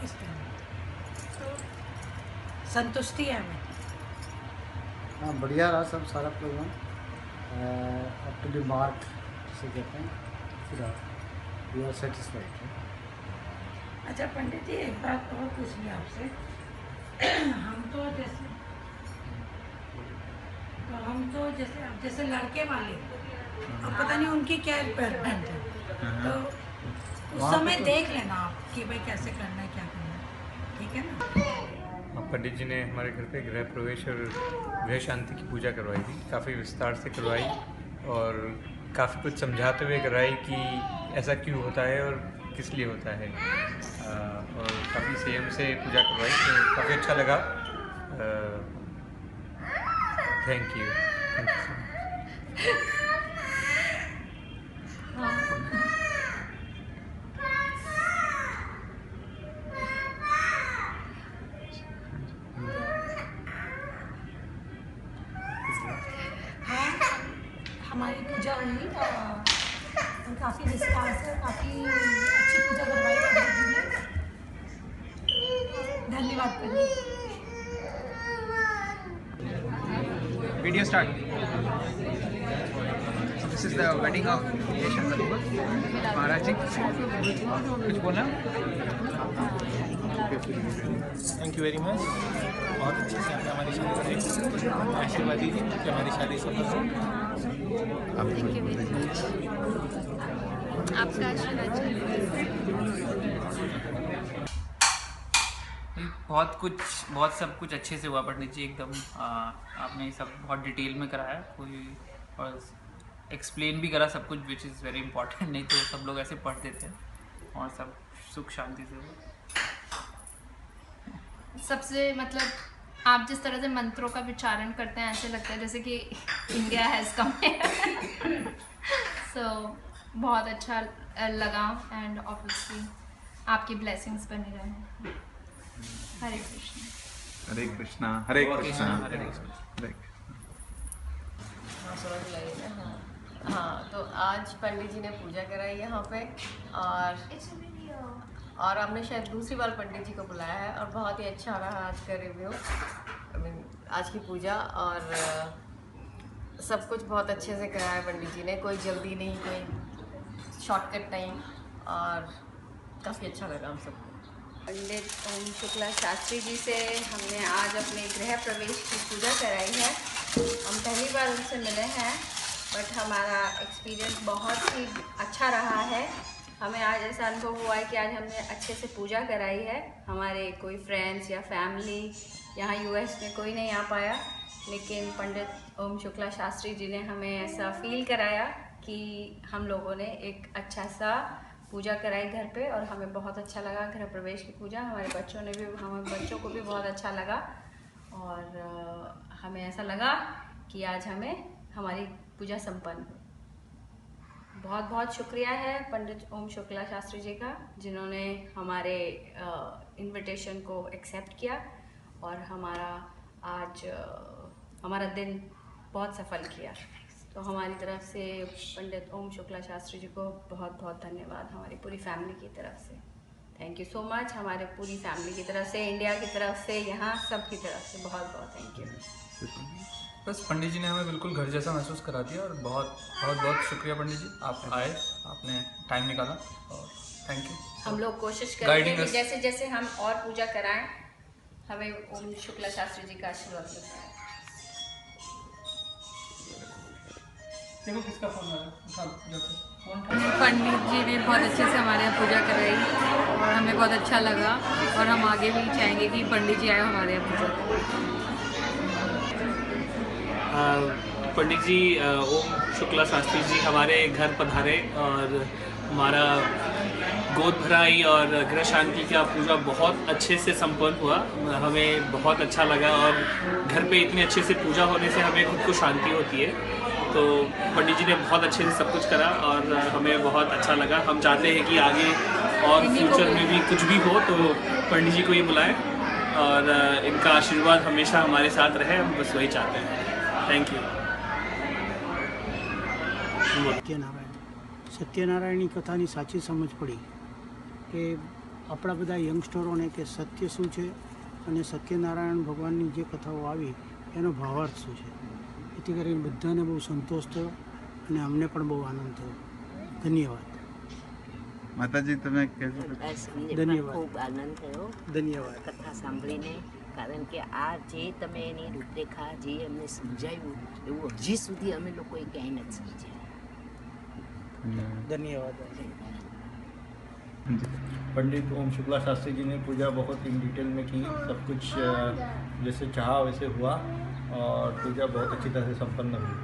इस तरह। तो संतुष्टि है हमें। हाँ, बढ़िया रहा सब सारा programme, up to the mark से कहते हैं, पूरा वी आर सेटिस्फाइड। अच्छा पंडित जी, एक बात और पूछनी है आपसे। हम तो जैसे लड़के वाले, अब पता नहीं उनकी क्या रिक्वायरमेंट है, तो उस समय देख लेना आप कि भाई कैसे करना है, क्या करना है, ठीक है ना। पंडित जी ने हमारे घर पे गृह प्रवेश और गृह शांति की पूजा करवाई थी, काफ़ी विस्तार से करवाई और काफ़ी कुछ समझाते हुए कराई कि ऐसा क्यों होता है और किस लिए होता है, और काफ़ी संयम से पूजा करवाई, तो काफ़ी अच्छा लगा। Thank you so much. हमारी पूजा हुई और काफ़ी विस्तार से काफ़ी अच्छी पूजा करवाई पंडित जी ने। धन्यवाद पंडित। Video start. So this is the wedding of Yeshan Sadhguru Maharaj ji. कुछ बोलना? Thank you very much. बहुत अच्छे से आपने हमारी शादी कराई, आशीर्वाद दीजिए कि हमारी शादी सफल हो। आपका आशीर्वाद चाहिए। बहुत सब कुछ अच्छे से हुआ पंडित जी, एकदम आपने सब बहुत डिटेल में कराया, कोई और एक्सप्लेन भी करा सब कुछ, विच इज़ वेरी इंपॉर्टेंट, नहीं तो सब लोग ऐसे पढ़ देते हैं, और सब सुख शांति से हुआ। सबसे मतलब आप जिस तरह से मंत्रों का विचारण करते हैं, ऐसे लगता है जैसे कि इंडिया हैज़ कम। सो बहुत अच्छा लगा, एंड ऑब्वियसली आपकी ब्लेसिंग्स बने रहे। हरे कृष्ण। हरे कृष्णा, हरे कृष्णा, हरे कृष्णा। हाँ, तो आज पंडित जी ने पूजा कराई यहाँ पे, और हमने शायद दूसरी बार पंडित जी को बुलाया है, और बहुत ही अच्छा रहा आज का रिव्यू, आज की पूजा, और सब कुछ बहुत अच्छे से कराया पंडित जी ने, कोई जल्दी नहीं, कोई शॉर्टकट नहीं, और काफ़ी अच्छा लगा हम सबको। पंडित ओम शुक्ला शास्त्री जी से हमने आज अपने गृह प्रवेश की पूजा कराई है। हम पहली बार उनसे मिले हैं, बट हमारा एक्सपीरियंस बहुत ही अच्छा रहा है। हमें आज ऐसा अनुभव हुआ है कि आज हमने अच्छे से पूजा कराई है। हमारे कोई फ्रेंड्स या फैमिली यहाँ यूएस में कोई नहीं आ पाया, लेकिन पंडित ओम शुक्ला शास्त्री जी ने हमें ऐसा फील कराया कि हम लोगों ने एक अच्छा सा पूजा कराई घर पे, और हमें बहुत अच्छा लगा गृह प्रवेश की पूजा। हमारे बच्चों को भी बहुत अच्छा लगा, और हमें ऐसा लगा कि आज हमें हमारी पूजा संपन्न हुई। बहुत बहुत शुक्रिया है पंडित ओम शुक्ला शास्त्री जी का, जिन्होंने हमारे इनविटेशन को एक्सेप्ट किया और हमारा दिन बहुत सफल किया। तो हमारी तरफ से पंडित ओम शुक्ला शास्त्री जी को बहुत बहुत धन्यवाद, हमारी पूरी फैमिली की तरफ से। थैंक यू सो मच, हमारे पूरी फैमिली की तरफ से, इंडिया की तरफ से, यहाँ सब की तरफ से बहुत बहुत थैंक यू। बस पंडित जी ने हमें बिल्कुल घर जैसा महसूस करा दिया, और बहुत बहुत बहुत शुक्रिया पंडित जी, आप आए, आपने टाइम निकाला, और थैंक यू। हम लोग कोशिश करेंगे कि जैसे जैसे हम और पूजा कराएं हमें ओम शुक्ला शास्त्री जी का आशीर्वाद मिलता है। देखो किसका फोन आ रहा है। पंडित जी ने बहुत अच्छे से हमारे यहाँ पूजा कराई और हमें बहुत अच्छा लगा और हम आगे भी चाहेंगे कि पंडित जी आए हमारे यहाँ पूजा करें। पंडित जी ओम शुक्ला शास्त्री जी हमारे घर पधारे और हमारा गोद भराई और गृह शांति का पूजा बहुत अच्छे से संपन्न हुआ। हमें बहुत अच्छा लगा और घर पे इतने अच्छे से पूजा होने से हमें खुद को शांति होती है। तो पंडित जी ने बहुत अच्छे से सब कुछ करा और हमें बहुत अच्छा लगा। हम चाहते हैं कि आगे और फ्यूचर में भी कुछ भी हो तो पंडित जी को ये बुलाएं और इनका आशीर्वाद हमेशा हमारे साथ रहे, हम बस वही चाहते हैं। Thank you. સત્યનારાયણની કથાની સાચી સમજ પડી કે આપણા બધા યંગસ્ટરોને કે સત્ય શું છે અને સત્યનારાયણ ભગવાનની જે કથાઓ આવી એનો ભાવાર્થ શું છે, એથી કરીને બધાને બહુ સંતોષ થયો અને અમને પણ બહુ આનંદ થયો. ધન્યવાદ. માતાજી તમે ધન્યવાદ. ખૂબ આનંદ થયો ધન્યવાદ કથા સાંભળીને, કારણ કે આ જે તમે એની રૂપરેખા જે અમને સમજાવ્યું એવું હજી સુધી અમે લોકોએ ક્યાંય નથી સમજાયું. धन्यवाद. पंडित ओम शुक्ला शास्त्री जी ने पूजा बहुत इन डिटेल में की, सब कुछ जैसे चाहा वैसे हुआ और पूजा बहुत अच्छी तरह से संपन्न हुई.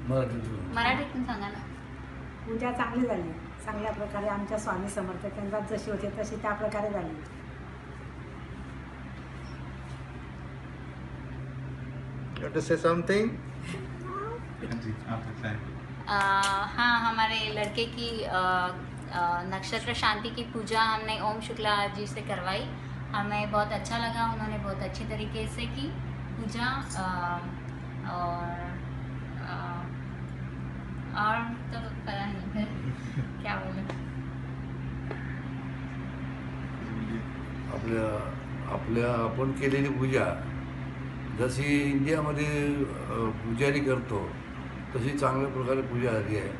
मराठीतून सांगा ना. पूजा चांगली झाली, चांगल्या प्रकारे आमच्या स्वामी समर्थ केंद्रात जशी होती तशी त्या प्रकारे झाली. You want to say something? हाँ, हमारे लड़के की नक्षत्र शांति की पूजा हमने ओम शुक्ला जी से करवाई. हमें बहुत अच्छा लगा, उन्होंने बहुत अच्छी तरीके से की पूजा. और तो पता नहीं फिर क्या बोले. आपण केलेली पूजा जशी इंडियामध्ये पुजारी करतो तशी चांगल्या प्रकारे पूजा झाली आहे.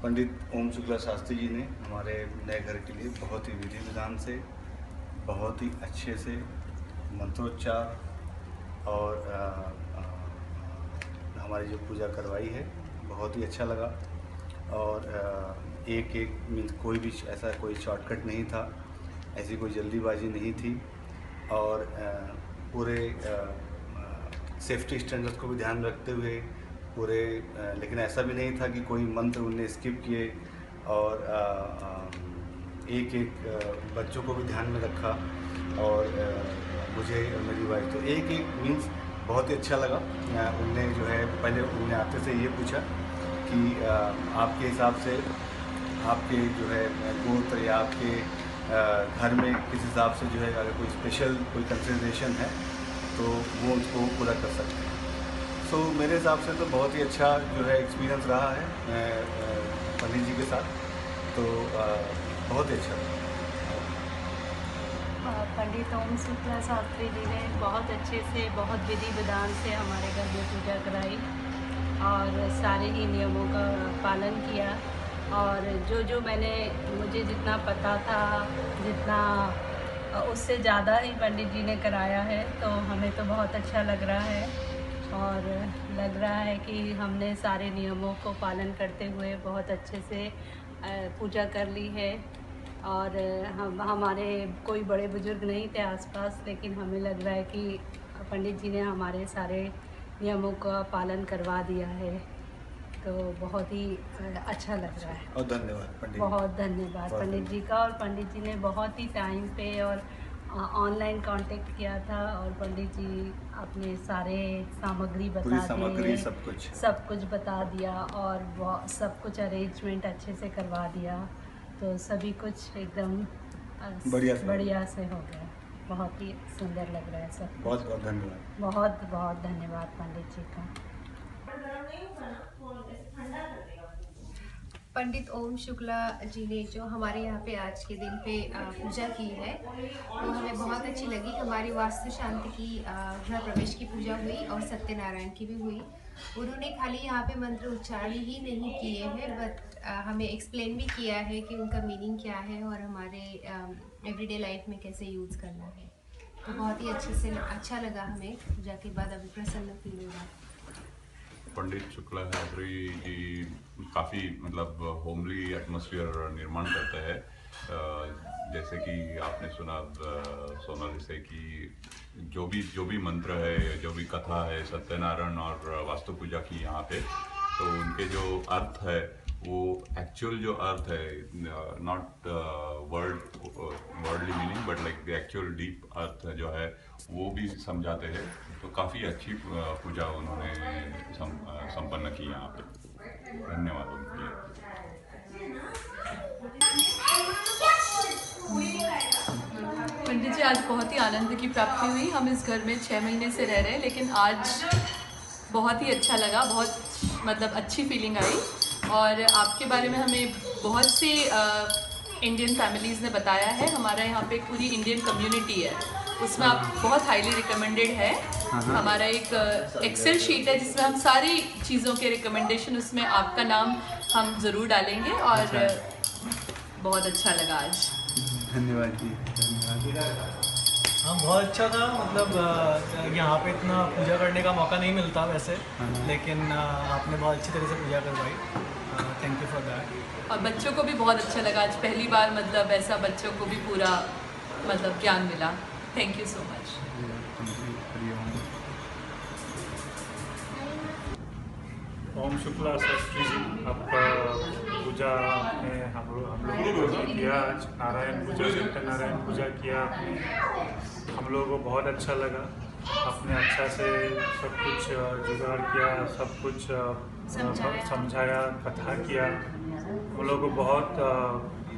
पंडित ओम शुक्ला शास्त्री जी ने हमारे नए घर के लिए बहुत ही विधि विधान से, बहुत ही अच्छे से मंत्रोच्चार और हमारी जो पूजा करवाई है बहुत ही अच्छा लगा. और एक मीन्स कोई भी ऐसा कोई शॉर्टकट नहीं था, ऐसी कोई जल्दीबाजी नहीं थी और पूरे सेफ्टी स्टैंडर्ड्स को भी ध्यान रखते हुए पूरे, लेकिन ऐसा भी नहीं था कि कोई मंत्र उनने स्किप किए और एक बच्चों को भी ध्यान में रखा और मुझे और मेरी वाइफ तो एक मीन्स बहुत ही अच्छा लगा. उनने जो है पहले उनने आते से ये पूछा कि आपके हिसाब से आपके जो है गोत्र या आपके घर में किस हिसाब से जो है अगर कोई स्पेशल कोई कंसिडरेशन है तो वो उसको पूरा कर सकते हैं. तो मेरे हिसाब से तो बहुत ही अच्छा जो है एक्सपीरियंस रहा है पंडित जी के साथ, तो बहुत ही अच्छा लगा. पंडित ओम शुक्ला शास्त्री जी ने बहुत अच्छे से, बहुत विधि विधान से हमारे घर में पूजा कराई और सारे ही नियमों का पालन किया. और जो मुझे जितना पता था, जितना उससे ज़्यादा ही पंडित जी ने कराया है, तो हमें तो बहुत अच्छा लग रहा है. और लग रहा है कि हमने सारे नियमों को पालन करते हुए बहुत अच्छे से पूजा कर ली है. और हमारे कोई बड़े बुजुर्ग नहीं थे आसपास, लेकिन हमें लग रहा है कि पंडित जी ने हमारे सारे नियमों का पालन करवा दिया है, तो बहुत ही अच्छा लग रहा है. और धन्यवाद पंडित, बहुत धन्यवाद पंडित जी का. और पंडित जी ने बहुत ही टाइम पे और ऑनलाइन कांटेक्ट किया था और पंडित जी अपने सारे सामग्री बता दिए, सब कुछ बता दिया और सब कुछ अरेंजमेंट अच्छे से करवा दिया. तो सभी कुछ एकदम बढ़िया से हो गया. बहुत ही सुंदर लग रहा है सब. बहुत बहुत धन्यवाद. बहुत बहुत धन्यवाद पंडित जी का. पंडित ओम शुक्ला जी ने जो हमारे यहाँ पे आज के दिन पे पूजा की है वो हमें बहुत अच्छी लगी। हमारी वास्तु शांति की गृह प्रवेश की पूजा हुई और सत्यनारायण की भी हुई। उन्होंने खाली यहाँ पे मंत्र उच्चारण ही नहीं किए हैं बट हमें एक्सप्लेन भी किया है कि उनका मीनिंग क्या है और हमारे एवरीडे लाइफ में कैसे यूज़ करना है। तो बहुत ही अच्छे से अच्छा लगा हमें पूजा के बाद, अभी प्रसन्न फील हुआ। पंडित शुक्ला शास्त्री जी काफ़ी मतलब होमली एटमॉस्फेयर निर्माण करते हैं। जैसे कि आपने सुना सोनाली से कि जो भी मंत्र है, जो भी कथा है सत्यनारायण और वास्तु पूजा की यहाँ पे, तो उनके जो अर्थ है वो एक्चुअल जो अर्थ है, not worldly meaning but like the actual deep अर्थ जो है वो भी समझाते हैं। तो काफ़ी अच्छी पूजा उन्होंने संपन्न की यहाँ पे। धन्यवाद उनके। पंडित जी, आज बहुत ही आनंद की प्राप्ति हुई। हम इस घर में 6 महीने से रह रहे हैं, लेकिन आज बहुत ही अच्छा लगा, बहुत मतलब अच्छी फीलिंग आई। और आपके बारे में हमें बहुत सी इंडियन फैमिलीज़ ने बताया है। हमारा यहाँ पे पूरी इंडियन कम्युनिटी है, उसमें आप बहुत हाईली रिकमेंडेड है। हमारा एक एक्सेल शीट है जिसमें हम सारी चीज़ों के रिकमेंडेशन, उसमें आपका नाम हम ज़रूर डालेंगे। और बहुत अच्छा लगा आज। धन्यवाद जी, धन्यवाद। हाँ, बहुत अच्छा था। मतलब यहाँ पे इतना पूजा करने का मौका नहीं मिलता वैसे, लेकिन आपने बहुत अच्छी तरह से पूजा करवाई। Thank you for that. और बच्चों को भी बहुत अच्छा लगा आज, पहली बार मतलब ऐसा बच्चों को भी पूरा मतलब ज्ञान मिला। Thank you so much. Om Shukla Shastri ji, आपका पूजा में हम लोगों ने किया आज। नारायण पूजा, सत्यनारायण पूजा किया। हम लोगों को बहुत अच्छा लगा। आपने अच्छा से सब कुछ जुगाड़ किया, सब कुछ समझाया, कथा किया। हम लोगों को बहुत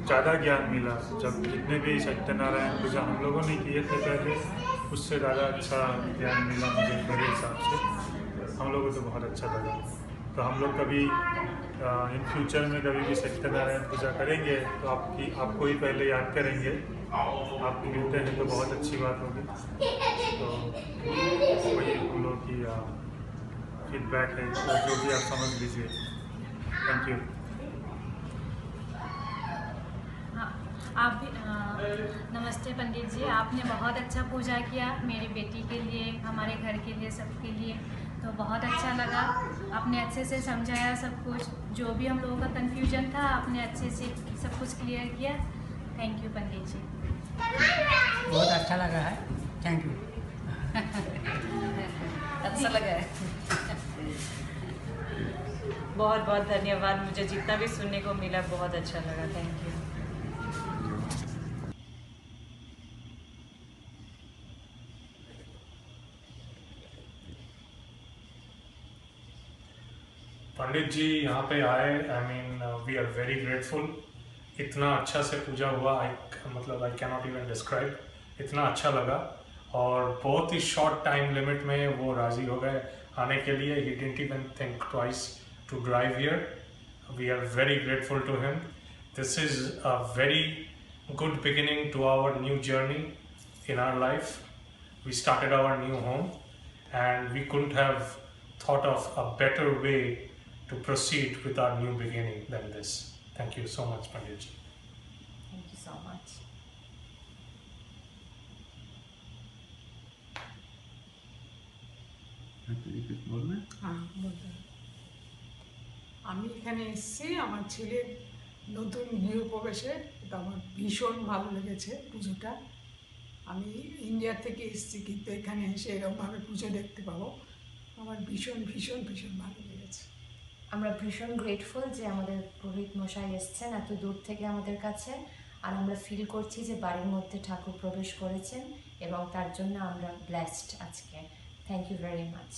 ज़्यादा ज्ञान मिला। जब जितने भी सत्यनारायण पूजा हम लोगों ने किए थे पहले, उससे ज़्यादा अच्छा ज्ञान मिला मुझे, मेरे हिसाब से। हम लोगों को तो बहुत अच्छा लगा। तो हम लोग कभी इन फ्यूचर में कभी भी सत्यनारायण पूजा करेंगे तो आपको ही पहले याद करेंगे। आप मिलते हैं तो बहुत अच्छी बात होगी। तो वही हम लोग की फीडबैक है, जो भी आप समझ लीजिए। Thank you. हाँ, आप भी नमस्ते पंडित जी, आपने बहुत अच्छा पूजा किया मेरी बेटी के लिए, हमारे घर के लिए, सबके लिए। तो बहुत अच्छा लगा। आपने अच्छे से समझाया सब कुछ, जो भी हम लोगों का कन्फ्यूजन था आपने अच्छे से सब कुछ क्लियर किया। थैंक यू पंडित जी। बहुत अच्छा लगा है। Thank you. अच्छा लगा है। बहुत बहुत धन्यवाद। मुझे जितना भी सुनने को मिला बहुत अच्छा लगा। Thank you. पंडित जी यहाँ पे आए, I mean we are very grateful. इतना अच्छा से पूजा हुआ, मतलब आई कैनॉट इवन डिस्क्राइब। इतना अच्छा लगा और बहुत ही शॉर्ट टाइम लिमिट में वो राज़ी हो गए आने के लिए। He didn't even think twice to drive here. We are very grateful to him. This is a very good beginning to our new journey in our life. We started our new home and we couldn't have thought of a better way to proceed with our new beginning than this. Thank you so much, Pandit ji. Thank you so much. আমি এখানে এসেছি আমার ছেলের নতুন গৃহপ্রবেশে। এটা আমার ভীষণ ভালো লেগেছে পুজোটা। আমি ইন্ডিয়া থেকে এসেছি, কিন্তু এখানে এসে এরকমভাবে পুজো দেখতে পাবো আমার ভীষণ ভীষণ ভীষণ ভালো লেগেছে। আমরা ভীষণ গ্রেটফুল যে আমাদের পুরোহিত মশাই এসেছেন এত দূর থেকে আমাদের কাছে। আর আমরা ফিল করছি যে বাড়ির মধ্যে ঠাকুর প্রবেশ করেছেন এবং তার জন্য আমরা ব্লেসড আজকে। Thank you very much.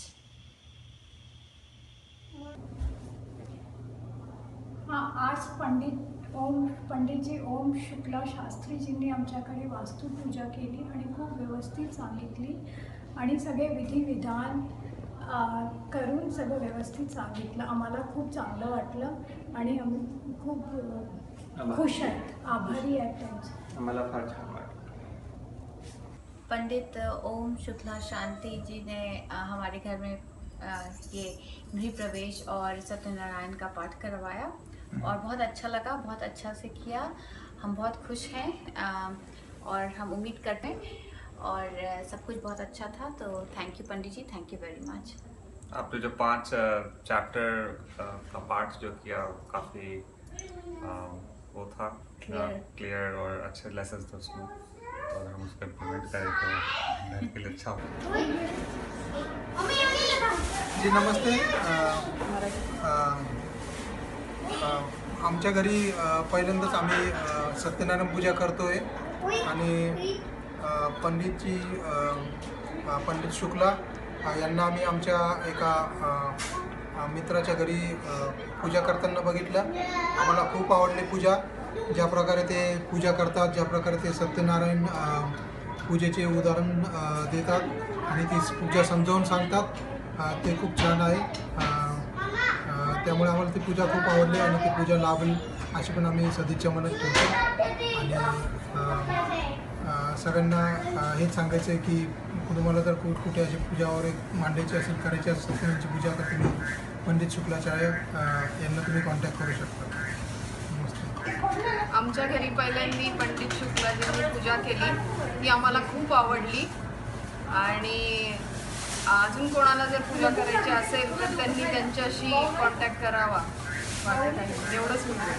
हाँ, आज पंडित जी ओम शुक्ला शास्त्रीजींनी आमच्याकडे वास्तुपूजा केली आणि खूप व्यवस्थित सांगितली आणि सगळे विधिविधान करून सगळं व्यवस्थित सांगितलं. आम्हाला खूप चांगलं वाटलं आणि आम्ही खूप खुश आहेत, आभारी आहेत त्यांचे. आम्हाला फार छान वाटलं. पंडित ओम शुक्ला शांति जी ने हमारे घर में ये गृह प्रवेश और सत्यनारायण का पाठ करवाया और बहुत अच्छा लगा, बहुत अच्छा से किया. हम बहुत खुश हैं और हम उम्मीद करते हैं और सब कुछ बहुत अच्छा था. तो thank you Pandit ji, thank you very much. आपने जो 5 चैप्टर का पाठ जो किया काफ़ी वो था क्लियर और अच्छे लेसन थे उसमें, तो अगर हम उसको इम्प्लीमेंट करें तो हमारे के लिए अच्छा होगा. जी नमस्ते. आमच्या घरी पहिल्यांदाच आम्ही सत्यनारायण पूजा करतोय आणि पंडितजी पंडित शुक्ला यांना आम्ही आमच्या एका मित्राच्या घरी पूजा करताना बघितलं. आम्हाला खूप आवडली पूजा. ज्या प्रकारे ते पूजा करतात, ज्या प्रकारे ते सत्यनारायण पूजेचे उदाहरण देतात आणि ती पूजा समजावून सांगतात, ते खूप छान आहे. त्यामुळे आम्हाला ती पूजा खूप आवडली आणि ती पूजा लाभेल अशी पण आम्ही सदिच्छा मनात ठेवतो. आणि सगळ्यांना हेच सांगायचं आहे की तुम्हाला जर कुठे अशी पूजा वगैरे मांडायची असेल, करायची असेल, सत्यनारायणची पूजा तर तुम्ही पंडित शुक्लाचार्य यांना तुम्ही कॉन्टॅक्ट करू शकता. आमच्या घरी पहिल्यांदा पंडित शुक्लाजींनी पूजा केली, ती आम्हाला खूप आवडली. आणि अजून कोणाला जर पूजा करायची असेल तर त्यांनी त्यांच्याशी कॉन्टॅक्ट करावा. एवढंच म्हणतो.